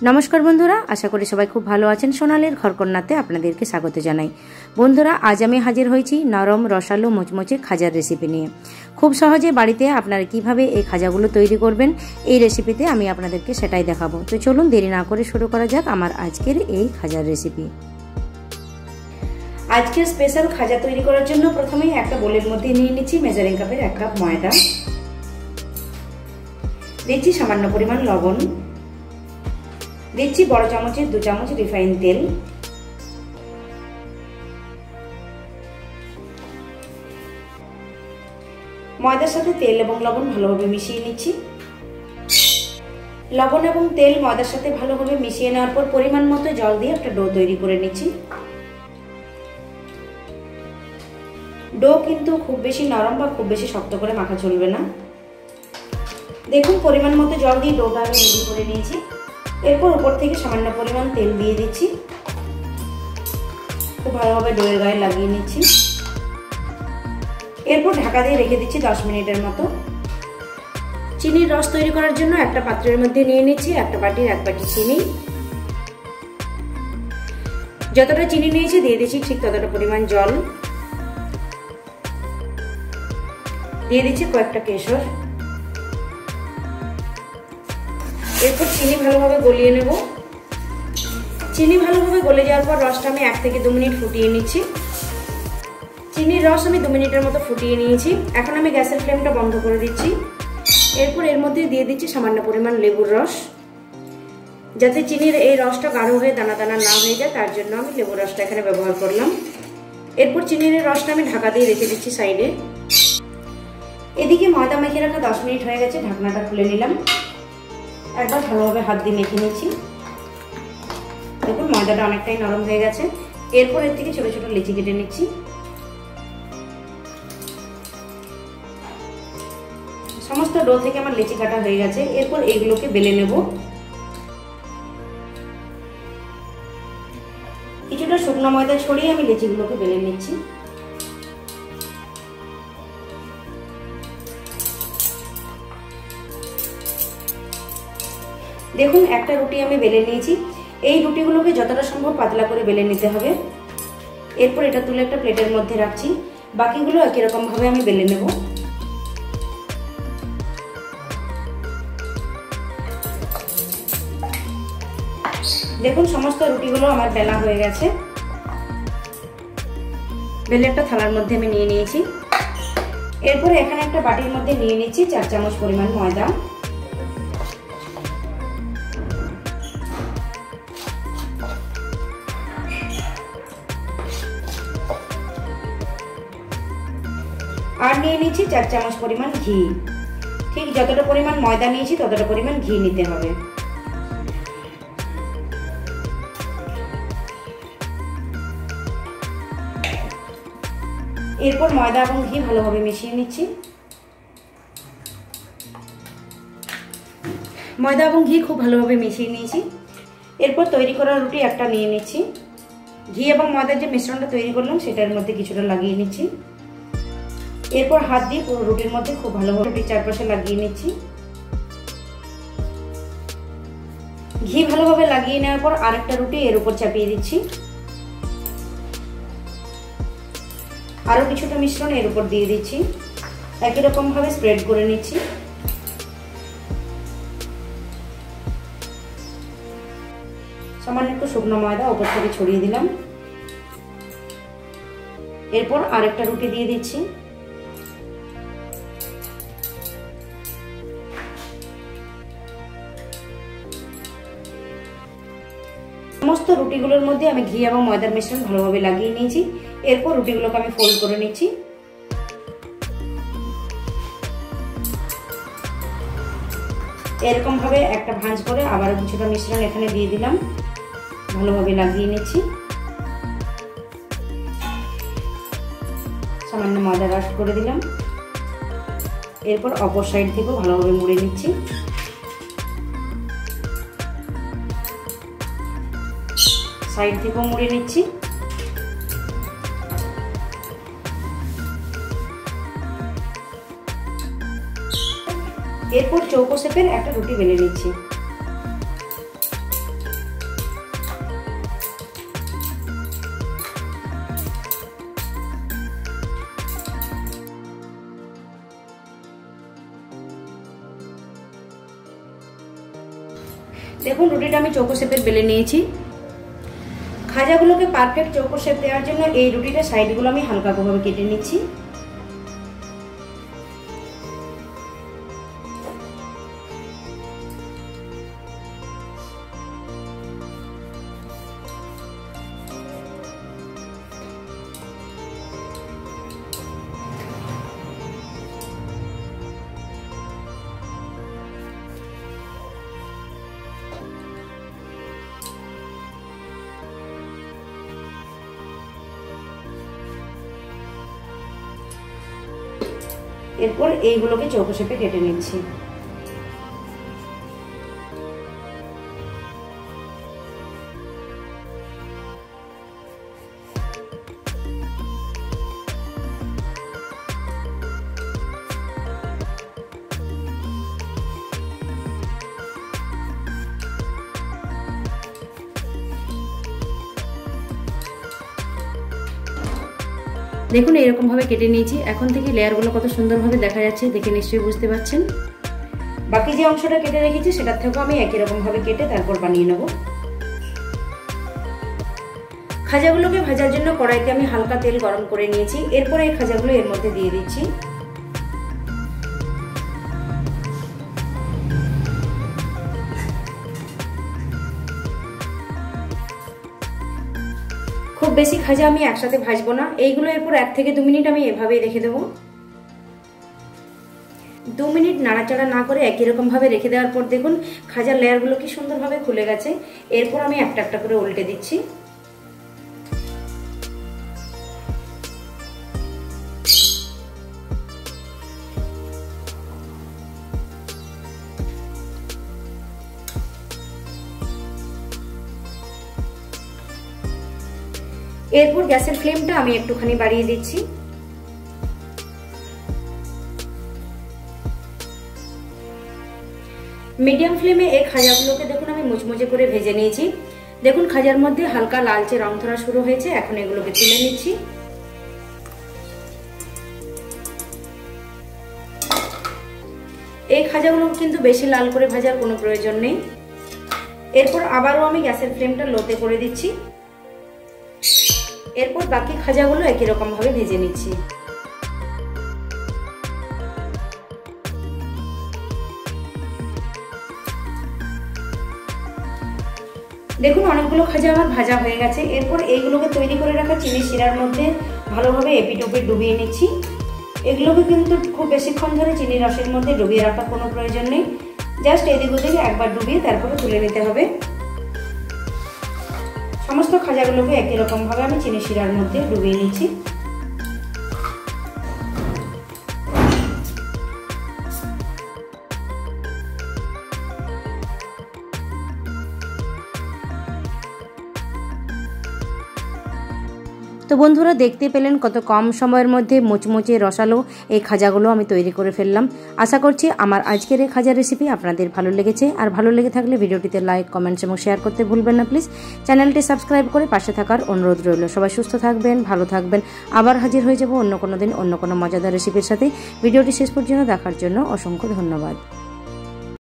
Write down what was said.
নমস্কার বন্ধুরা, আশা করি সবাই খুব ভালো আছেন। সোনালীর ঘরকন্নাতে আপনাদেরকে স্বাগত জানাই। বন্ধুরা, আজ আমি হাজির হয়েছি নরম রসালো মুচমুচে খাজার রেসিপি নিয়ে। খুব সহজে বাড়িতে আপনারা কিভাবে এই খাজাগুলো তৈরি করবেন এই রেসিপিতে আমি আপনাদেরকে সেটাই দেখাবো। তো চলুন দেরি না করে শুরু করা যাক আমার আজকের এই খাজার রেসিপি। আজকের স্পেশাল খাজা তৈরি করার জন্য প্রথমেই একটা বোলের মধ্যে নিয়ে নিচ্ছি মেজারিং কাপের 1 কাপ ময়দা, দিচ্ছি সামান্য পরিমাণ লবণ, দিচ্ছি বড় চামচের 2 চামচ রিফাইন তেল, ময়দার সাথে তেল এবং লবণ ভালোভাবে মিশিয়ে নিচ্ছি। লবণ এবং তেল ময়দার সাথে ভালোভাবে মিশিয়ে নেওয়ার পর পরিমাণ মতো জল দিয়ে একটা ডো তৈরি করে নিচ্ছি। ডো কিন্তু খুব বেশি নরম বা খুব বেশি শক্ত করে মাখা চলবে না। দেখুন পরিমাণ মতো জল দিয়ে ডোটা আমি রেডি করে নিয়েছি। এরপর উপর থেকে সামান্য পরিমাণ তেল দিয়ে দিচ্ছি, খুব ভালোভাবে ডোয়ের গায়ে লাগিয়ে নিচ্ছি। এরপর ঢাকা দিয়ে রেখে দিচ্ছি 10 মিনিটের মতো। চিনির রস তৈরি করার জন্য একটা পাত্রের মধ্যে নিয়ে নিচ্ছি একটা বাটির 1 বাটি চিনি। যতটা চিনি নিয়েছি দিয়ে দিচ্ছি ঠিক ততটা পরিমাণ জল, দিয়ে দিচ্ছি কয়েকটা কেশর। এরপর চিনি ভালোভাবে গলিয়ে নেব। চিনি ভালোভাবে গলে যাওয়ার পর রসটা আমি 1 থেকে 2 মিনিট ফুটিয়ে নিচ্ছি। চিনির রস আমি 2 মিনিটের মতো ফুটিয়ে নিয়েছি। এখন আমি গ্যাসের ফ্লেমটা বন্ধ করে দিচ্ছি। এরপর এর মধ্যে দিয়ে দিচ্ছি সামান্য পরিমাণ লেবুর রস, যাতে চিনির এই রসটা গাঢ় হয়ে দানা দানা না হয়ে যায়, তার জন্য আমি লেবুর রসটা এখানে ব্যবহার করলাম। এরপর চিনির রসটা আমি ঢাকা দিয়ে রেখে দিচ্ছি সাইডে। এদিকে ময়দা মেখে রাখা 10 মিনিট হয়ে গেছে, ঢাকনাটা খুলে নিলাম। একবার ভালোভাবে হাত দিয়ে মেখে নিচ্ছি। দেখুন ময়দাটা অনেকটাই নরম হয়ে গেছে। এরপর এর থেকে ছোট ছোট লেচি কেটে নিচ্ছি। সমস্ত ডো থেকে আমার লেচি কাটা হয়ে গেছে। এরপর এইগুলোকে বেলে নেব। কিছুটা শুকনো ময়দা ছড়িয়ে আমি লেচিগুলোকে বেলে নিচ্ছি। দেখুন একটা রুটি আমি বেলে নিয়েছি। এই রুটিগুলোকে যতটা সম্ভব পাতলা করে বেলে নিতে হবে। এরপর এটা তুলে একটা প্লেটের মধ্যে রাখছি। বাকিগুলো একই রকম ভাবে আমি বেলে নেব। দেখুন সমস্ত রুটিগুলো আমার বেলা হয়ে গেছে। বেলে একটা থালার মধ্যে আমি নিয়ে নিয়েছি। এরপর এখানে একটা বাটির মধ্যে নিয়ে নিচ্ছি 4 চামচ পরিমাণ ময়দা। আর নিয়ে নিচ্ছি 4 চামচ পরিমাণ ঘি। ঠিক যতটা পরিমাণ ময়দা নিয়েছি ততটা পরিমাণ ঘি নিতে হবে। এরপর ময়দা এবং ঘি ভালোভাবে মিশিয়ে নিচ্ছি। ময়দা এবং ঘি খুব ভালোভাবে মিশিয়ে নিয়েছি। এরপর তৈরি করা রুটি একটা নিয়ে নিচ্ছি। ঘি এবং ময়দার যে মিশ্রণটা তৈরি করলাম সেটার মধ্যে কিছুটা লাগিয়ে নিচ্ছি। এরপর হাত দিয়ে পুরো রুটির মধ্যে খুব ভালোভাবে রুটির চারপাশে লাগিয়ে নিচ্ছি। ঘি ভালোভাবে লাগিয়ে নেওয়ার পর আরেকটা রুটি এর উপর চাপিয়ে দিচ্ছি। আরো কিছুটা মিশ্রণ এর উপর দিয়ে দিচ্ছি। একই রকম ভাবে স্প্রেড করে নিচ্ছি। সামান্য একটু শুকনো ময়দা উপর থেকে ছড়িয়ে দিলাম। এরপর আরেকটা রুটি দিয়ে দিচ্ছি। সমস্ত রুটিগুলোর মধ্যে আমি ঘি এবং ময়দার মিশ্রণ ভালোভাবে লাগিয়ে নিয়েছি। এরপর রুটিগুলোকে আমি ফোল্ড করে নিচ্ছি। এরকম ভাবে একটা ভাঁজ করে আবারও কিছুটা মিশ্রণ এখানে দিয়ে দিলাম, ভালোভাবে লাগিয়ে নিচ্ছি। সামান্য ময়দা রস করে দিলাম। এরপর অপর সাইড থেকেও ভালোভাবে মুড়ে নিচ্ছি। সাইড থেকেও মুড়ে নিচ্ছি। এরপর চৌকো শেপের একটা রুটি বেলে নিচ্ছি। দেখুন রুটিটা আমি চৌকো শেপের বেলে নিয়েছি। খাজাগুলোকে পারফেক্ট চৌকো শেপ দেওয়ার জন্য এই রুটিটা সাইডগুলো আমি হালকা ভাবে কেটে নিচ্ছি। এরপর এইগুলোকে চৌকো শেপে কেটে নিচ্ছি। দেখুন এরকম ভাবে কেটে নিয়েছি। এখন থেকে লেয়ারগুলো কত সুন্দরভাবে দেখা যাচ্ছে, দেখে নিশ্চয়ই বুঝতে পারছেন। বাকি যে অংশটা কেটে রেখেছি সেটার থেকেও আমি একই রকম ভাবে কেটে তারপর বানিয়ে নেব। খাজাগুলোকে ভাজার জন্য কড়াইতে আমি হালকা তেল গরম করে নিয়েছি। এরপর এই খাজাগুলো এর মধ্যে দিয়ে দিচ্ছি। খুব বেশি খাজা আমি একসাথে ভাজবো না, এইগুলো এরপর 1 থেকে 2 মিনিট আমি এভাবেই রেখে দেবো। 2 মিনিট নাড়াচাড়া না করে একই রকম ভাবে রেখে দেওয়ার পর দেখুন খাজার লেয়ারগুলো কি সুন্দরভাবে খুলে গেছে। এরপর আমি একটা একটা করে উল্টে দিচ্ছি। এরপর গ্যাসের ফ্লেমটা আমি একটুখানি বাড়িয়ে দিচ্ছি। মিডিয়াম ফ্লেমে এই খাজাগুলোকে দেখুন আমি মুচমুচে করে ভেজে নিয়েছি। দেখুন খাজার মধ্যে হালকা লালচে রং ধরা শুরু হয়েছে। এখন এগুলোকে তুলে নিচ্ছি। এই খাজাগুলো কিন্তু বেশি লাল করে ভাজার কোনো প্রয়োজন নেই। এরপর আবারও আমি গ্যাসের ফ্লেমটা লোতে করে দিচ্ছি। এরপর বাকি খাজাগুলো একই রকম ভাবে ভেজে নিচ্ছি। দেখুন অনেকগুলো খাজা আমার ভাজা হয়ে গেছে। এরপর এইগুলোকে তৈরি করে রাখা চিনি শিরার মধ্যে ভালোভাবে এপিট ওপিট ডুবিয়ে নিচ্ছি। এগুলোকে কিন্তু খুব বেশিক্ষণ ধরে চিনি রসের মধ্যে ডুবিয়ে রাখার কোনো প্রয়োজন নেই। জাস্ট এদিক ওদিক একবার ডুবিয়ে তারপরে তুলে নিতে হবে। সমস্ত খাজাগুলোকে একই রকম ভাবে আমি চিনি শিরার মধ্যে ডুবিয়ে নিচ্ছি। তো বন্ধুরা দেখতে পেলেন কত কম সময়ের মধ্যে মুচমুচে রসালো এই খাজাগুলো আমি তৈরি করে ফেললাম। আশা করছি আমার আজকের এই খাজা রেসিপি আপনাদের ভালো লেগেছে। আর ভালো লেগে থাকলে ভিডিওটিতে লাইক, কমেন্টস এবং শেয়ার করতে ভুলবেন না প্লিজ। চ্যানেলটি সাবস্ক্রাইব করে পাশে থাকার অনুরোধ রইল। সবাই সুস্থ থাকবেন, ভালো থাকবেন। আবার হাজির হয়ে যাব অন্য কোনো দিন অন্য কোনো মজাদার রেসিপির সাথে। ভিডিওটি শেষ পর্যন্ত দেখার জন্য অসংখ্য ধন্যবাদ।